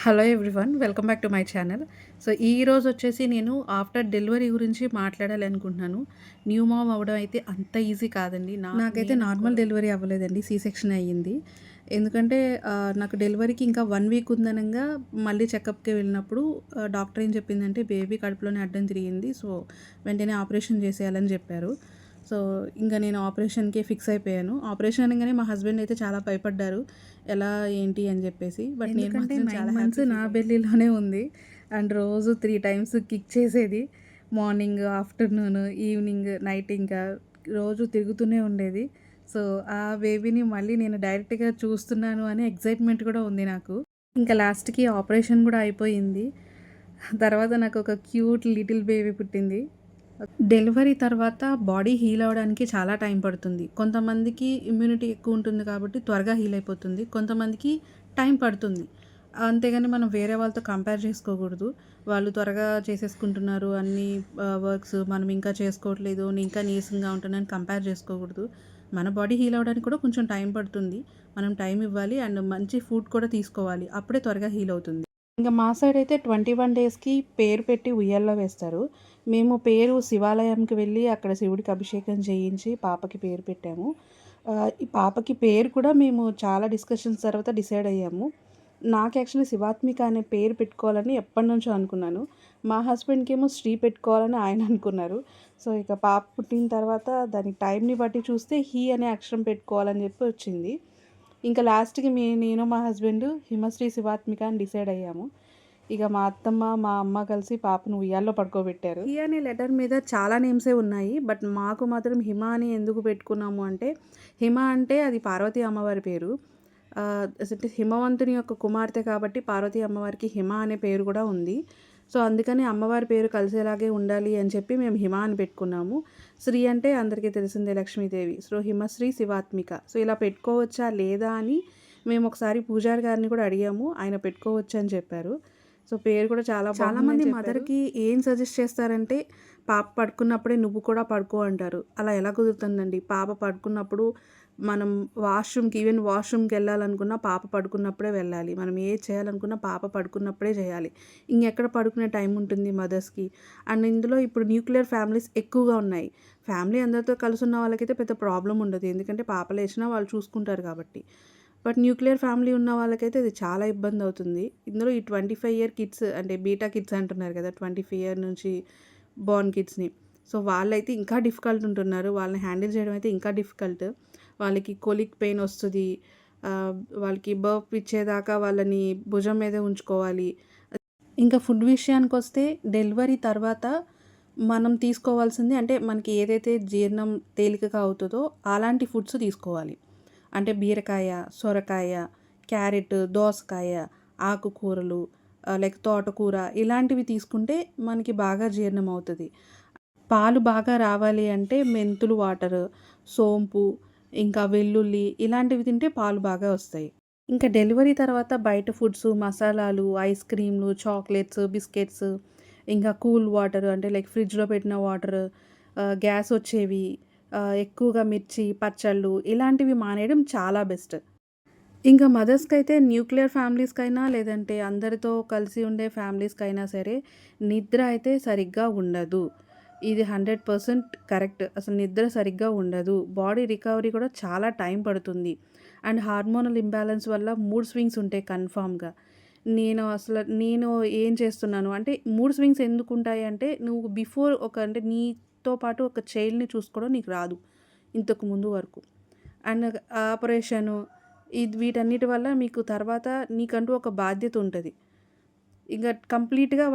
Hello everyone, welcome back to my channel. So ఈరోజు వచ్చేసి నేను ఆఫ్టర్ డెలివరీ గురించి మాట్లాడాలి అనుకుంటున్నాను. న్యూ మామ్ అవ్వడం అయితే అంత ఈజీ కాదండి. నాకైతే నార్మల్ డెలివరీ అవ్వలేదండి, సీ సెక్షన్ అయ్యింది. ఎందుకంటే నాకు డెలివరీకి ఇంకా 1 వీక్ ఉందనంగా మళ్ళీ చెకప్కి వెళ్ళినప్పుడు డాక్టర్ ఏం చెప్పిందంటే బేబీ కడుపులోనే అడ్డం తిరిగింది, సో వెంటనే ఆపరేషన్ చేసేయాలని చెప్పారు. సో ఇంకా నేను ఆపరేషన్కే ఫిక్స్ అయిపోయాను. ఆపరేషన్ అనగానే మా హస్బెండ్ అయితే చాలా భయపడ్డారు, ఎలా ఏంటి అని చెప్పేసి. బట్ నేను మాత్రం చాలా 9 మంత్స్ నా బెల్లీలోనే ఉంది అండ్ రోజు 3 టైమ్స్ కిక్ చేసేది. మార్నింగ్, ఆఫ్టర్నూన్, ఈవినింగ్, నైట్ ఇంకా రోజు తిరుగుతూనే ఉండేది. సో ఆ బేబీని మళ్ళీ నేను డైరెక్ట్గా చూస్తున్నాను అనే ఎగ్జైట్మెంట్ కూడా ఉంది నాకు. ఇంకా లాస్ట్కి ఆపరేషన్ కూడా అయిపోయింది. తర్వాత నాకు ఒక క్యూట్ లిటిల్ బేబీ పుట్టింది. డెలివరీ తర్వాత బాడీ హీల్ అవ్వడానికి చాలా టైం పడుతుంది. కొంతమందికి ఇమ్యూనిటీ ఎక్కువ ఉంటుంది కాబట్టి త్వరగా హీల్ అయిపోతుంది. కొంతమందికి టైం పడుతుంది. అంతేగాని మనం వేరే వాళ్ళతో కంపేర్ చేసుకోకూడదు. వాళ్ళు త్వరగా చేసేసుకుంటున్నారు అన్ని వర్క్స్, మనం ఇంకా చేసుకోవట్లేదు, నేను ఇంకా నీరసంగా ఉంటున్నాను కంపేర్ చేసుకోకూడదు. మన బాడీ హీల్ అవ్వడానికి కూడా కొంచెం టైం పడుతుంది. మనం టైం ఇవ్వాలి అండ్ మంచి ఫుడ్ కూడా తీసుకోవాలి. అప్పుడే త్వరగా హీల్ అవుతుంది. ఇంకా మా సైడ్ అయితే 21 డేస్కి పేరు పెట్టి ఉయ్యాల్లో వేస్తారు. మేము పేరు శివాలయంకి వెళ్ళి అక్కడ శివుడికి అభిషేకం చేయించి పాపకి పేరు పెట్టాము. ఈ పాపకి పేరు కూడా మేము చాలా డిస్కషన్స్ తర్వాత డిసైడ్ అయ్యాము. నాకు యాక్చువల్లీ శివాత్మిక అనే పేరు పెట్టుకోవాలని ఎప్పటినుంచో అనుకున్నాను. మా హస్బెండ్కి ఏమో శ్రీ పెట్టుకోవాలని ఆయన అనుకున్నారు. సో ఇక పాప పుట్టిన తర్వాత దాని టైంని బట్టి చూస్తే హీ అనే అక్షరం పెట్టుకోవాలని చెప్పి వచ్చింది. ఇంకా లాస్ట్కి నేను మా హస్బెండ్ హిమశ్రీ శివాత్మిక అని డిసైడ్ అయ్యాము. ఇక మా అత్తమ్మ మా అమ్మ కలిసి పాపను ఉయ్యాల్లో పడుకోబెట్టారు. హి అనే లెటర్ మీద చాలా నేమ్సే ఉన్నాయి, బట్ మాకు మాత్రం హిమ అని ఎందుకు పెట్టుకున్నాము అంటే, హిమ అంటే అది పార్వతీ అమ్మవారి పేరు. హిమవంతుని యొక్క కుమార్తె కాబట్టి పార్వతీ అమ్మవారికి హిమ అనే పేరు కూడా ఉంది. సో అందుకని అమ్మవారి పేరు కలిసేలాగే ఉండాలి అని చెప్పి మేము హిమ అని పెట్టుకున్నాము. శ్రీ అంటే అందరికీ తెలిసిందే లక్ష్మీదేవి. సో హిమశ్రీ శివాత్మిక. సో ఇలా పెట్టుకోవచ్చా లేదా అని మేము ఒకసారి పూజారి గారిని కూడా అడిగాము. ఆయన పెట్టుకోవచ్చు అని చెప్పారు. సో పేరు కూడా చాలామంది మదర్కి ఏం సజెస్ట్ చేస్తారంటే, పాప పడుకున్నప్పుడే నువ్వు కూడా పడుకో అంటారు. అలా ఎలా కుదురుతుందండి? పాప పడుకున్నప్పుడు మనం ఈవెన్ వాష్రూమ్కి వెళ్ళాలనుకున్నా పాప పడుకున్నప్పుడే వెళ్ళాలి. మనం ఏది చేయాలనుకున్నా పాప పడుకున్నప్పుడే చేయాలి. ఇంకెక్కడ పడుకునే టైం ఉంటుంది మదర్స్కి? అండ్ ఇందులో ఇప్పుడు న్యూక్లియర్ ఫ్యామిలీస్ ఎక్కువగా ఉన్నాయి. ఫ్యామిలీ అందరితో కలిసి ఉన్న వాళ్ళకైతే పెద్ద ప్రాబ్లం ఉండదు, ఎందుకంటే పాప లేచినా వాళ్ళు చూసుకుంటారు కాబట్టి. బట్ న్యూక్లియర్ ఫ్యామిలీ ఉన్న వాళ్ళకైతే అది చాలా ఇబ్బంది అవుతుంది. ఇందులో ఈ 25 ఇయర్ కిడ్స్ అంటే బీటా కిడ్స్ అంటున్నారు కదా, 25 ఇయర్ నుంచి బోర్న్ కిడ్స్ని. సో వాళ్ళైతే ఇంకా డిఫికల్ట్ ఉంటున్నారు. వాళ్ళని హ్యాండిల్ చేయడం అయితే ఇంకా డిఫికల్ట్. వాళ్ళకి కొలిక్ పెయిన్ వస్తుంది. వాళ్ళకి బర్ప్ ఇచ్చేదాకా వాళ్ళని భుజం మీదే ఉంచుకోవాలి. ఇంకా ఫుడ్ విషయానికి వస్తే డెలివరీ తర్వాత మనం తీసుకోవాల్సింది అంటే మనకి ఏదైతే జీర్ణం తేలికగా అవుతుందో అలాంటి ఫుడ్స్ తీసుకోవాలి. అంటే బీరకాయ, సొరకాయ, క్యారెట్, దోసకాయ, ఆకుకూరలు, లైక్ తోటకూర ఇలాంటివి తీసుకుంటే మనకి బాగా జీర్ణం అవుతుంది. పాలు బాగా రావాలి అంటే మెంతులు వాటర్, సోంపు, ఇంకా వెల్లుల్లి ఇలాంటివి తింటే పాలు బాగా వస్తాయి. ఇంకా డెలివరీ తర్వాత బయట ఫుడ్స్, మసాలాలు, ఐస్ క్రీమ్లు, చాక్లెట్స్, బిస్కెట్స్, ఇంకా కూల్ వాటర్ అంటే లైక్ ఫ్రిడ్జ్లో పెట్టిన వాటర్, గ్యాస్ వచ్చేవి, ఎక్కువగా మిర్చి, పచ్చళ్ళు ఇలాంటివి మానేయడం చాలా బెస్ట్. ఇంకా మదర్స్కి అయితే న్యూక్లియర్ ఫ్యామిలీస్కైనా లేదంటే అందరితో కలిసి ఉండే ఫ్యామిలీస్కైనా సరే నిద్ర అయితే సరిగ్గా ఉండదు. ఇది 100% కరెక్ట్. అసలు నిద్ర సరిగ్గా ఉండదు. బాడీ రికవరీ కూడా చాలా టైం పడుతుంది. అండ్ హార్మోనల్ ఇంబ్యాలెన్స్ వల్ల మూడ్ స్వింగ్స్ ఉంటాయి కన్ఫామ్గా. నేను ఏం చేస్తున్నాను అంటే, మూడ్ స్వింగ్స్ ఎందుకు ఉంటాయి అంటే, నువ్వు బిఫోర్ అంటే నీతో పాటు ఒక చైల్డ్ని చూసుకోవడం నీకు రాదు ఇంతకు ముందు వరకు. అండ్ ఆపరేషను వీటన్నిటి వల్ల మీకు తర్వాత నీకంటూ ఒక బాధ్యత ఉంటుంది. ఇంకా కంప్లీట్గా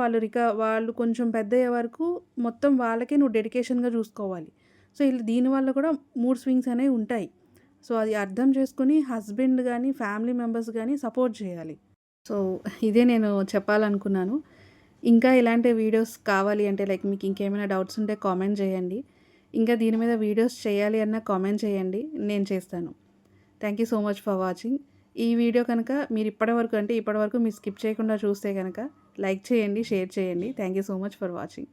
వాళ్ళు కొంచెం పెద్దయ్యే వరకు మొత్తం వాళ్ళకే నువ్వు డెడికేషన్గా చూసుకోవాలి. సో దీనివల్ల కూడా మూడ్ స్వింగ్స్ అనేవి ఉంటాయి. సో అది అర్థం చేసుకుని హస్బెండ్ కానీ ఫ్యామిలీ మెంబర్స్ కానీ సపోర్ట్ చేయాలి. సో ఇదే నేను చెప్పాలనుకున్నాను. ఇంకా ఇలాంటి వీడియోస్ కావాలి అంటే లైక్ మీకు ఇంకేమైనా డౌట్స్ ఉంటే కామెంట్ చేయండి. ఇంకా దీని మీద వీడియోస్ చేయాలి అన్న కామెంట్ చేయండి, నేను చేస్తాను. Thank you so much for watching. ఈ వీడియో కనుక మీరు ఇప్పటివరకు మీరు స్కిప్ చేయకుండా చూస్తే కనుక లైక్ చేయండి, షేర్ చేయండి. Thank you so much for watching.